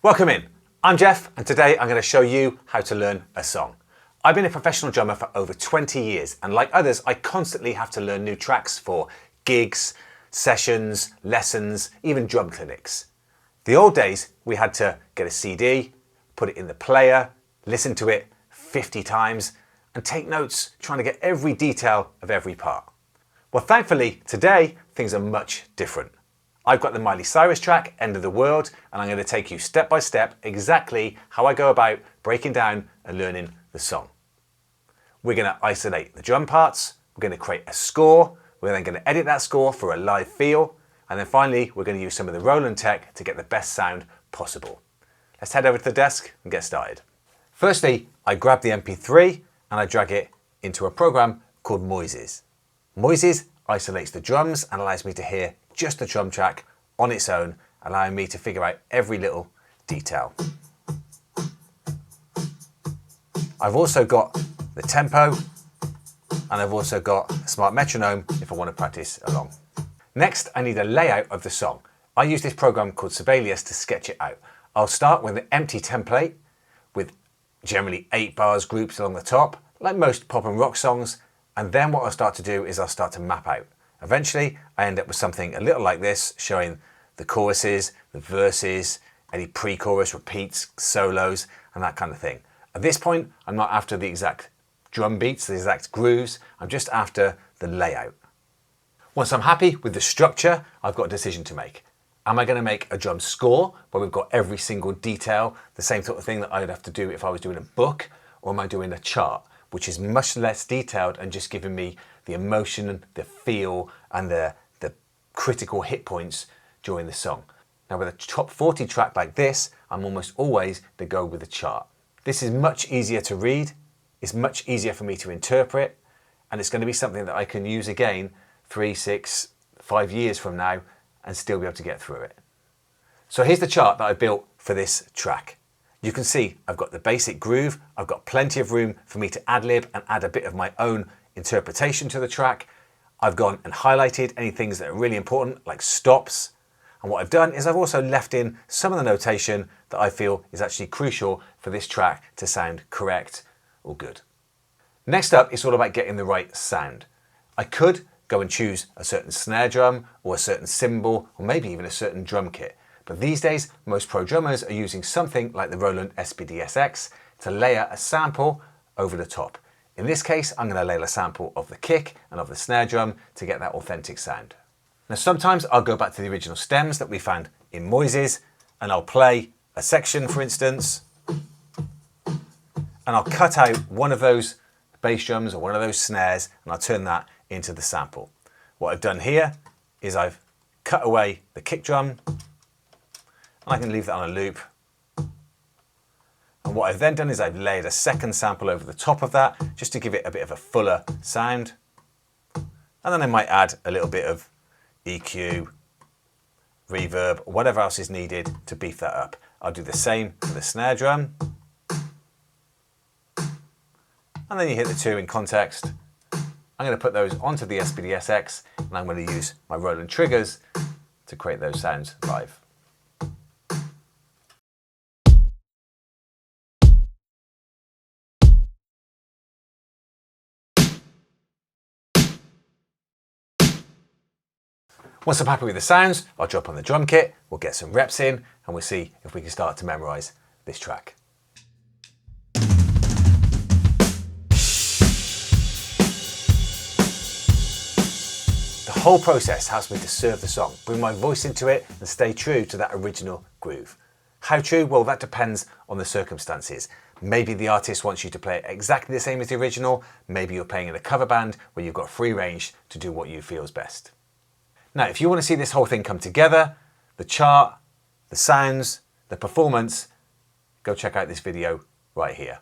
Welcome in. I'm Geoff, and today I'm going to show you how to learn a song. I've been a professional drummer for over 20 years, and like others, I constantly have to learn new tracks for gigs, sessions, lessons, even drum clinics. The old days, we had to get a CD, put it in the player, listen to it 50 times, and take notes trying to get every detail of every part. Well, thankfully, today, things are much different. I've got the Miley Cyrus track, End of the World, and I'm going to take you step by step exactly how I go about breaking down and learning the song. We're going to isolate the drum parts, we're going to create a score, we're then going to edit that score for a live feel, and then finally we're going to use some of the Roland tech to get the best sound possible. Let's head over to the desk and get started. Firstly, I grab the MP3 and I drag it into a program called Moises. Moises isolates the drums and allows me to hear just the drum track on its own, allowing me to figure out every little detail. I've also got the tempo, and I've also got a smart metronome if I want to practice along. Next, I need a layout of the song. I use this program called Sibelius to sketch it out. I'll start with an empty template with generally 8 bars grouped along the top, like most pop and rock songs, and then what I'll start to do is I'll start to map out. Eventually, I end up with something a little like this, showing the choruses, the verses, any pre-chorus, repeats, solos, and that kind of thing. At this point, I'm not after the exact drum beats, the exact grooves, I'm just after the layout. Once I'm happy with the structure, I've got a decision to make. Am I going to make a drum score, where we've got every single detail, the same sort of thing that I would have to do if I was doing a book, or am I doing a chart, which is much less detailed and just giving me the emotion, the feel, and the critical hit points during the song. Now with a top 40 track like this, I'm almost always to go with the chart. This is much easier to read, it's much easier for me to interpret, and it's going to be something that I can use again 3, 6, 5 years from now and still be able to get through it. So here's the chart that I built for this track. You can see I've got the basic groove, I've got plenty of room for me to ad-lib and add a bit of my own interpretation to the track. I've gone and highlighted any things that are really important, like stops. And what I've done is I've also left in some of the notation that I feel is actually crucial for this track to sound correct or good. Next up, it's all about getting the right sound. I could go and choose a certain snare drum or a certain cymbal or maybe even a certain drum kit. But these days, most pro drummers are using something like the Roland SPD-SX to layer a sample over the top. In this case, I'm going to layer a sample of the kick and of the snare drum to get that authentic sound. Now sometimes I'll go back to the original stems that we found in Moises and I'll play a section, for instance, and I'll cut out one of those bass drums or one of those snares and I'll turn that into the sample. What I've done here is I've cut away the kick drum and I can leave that on a loop. And what I've then done is I've layered a second sample over the top of that just to give it a bit of a fuller sound. And then I might add a little bit of EQ, reverb, or whatever else is needed to beef that up. I'll do the same for the snare drum. And then you hit the 2 in context. I'm going to put those onto the SPD-SX and I'm going to use my Roland triggers to create those sounds live. Once I'm happy with the sounds, I'll drop on the drum kit, we'll get some reps in, and we'll see if we can start to memorize this track. The whole process helps me to serve the song, bring my voice into it, and stay true to that original groove. How true? Well, that depends on the circumstances. Maybe the artist wants you to play it exactly the same as the original, maybe you're playing in a cover band where you've got free range to do what you feel is best. Now, if you want to see this whole thing come together, the chart, the sounds, the performance, go check out this video right here.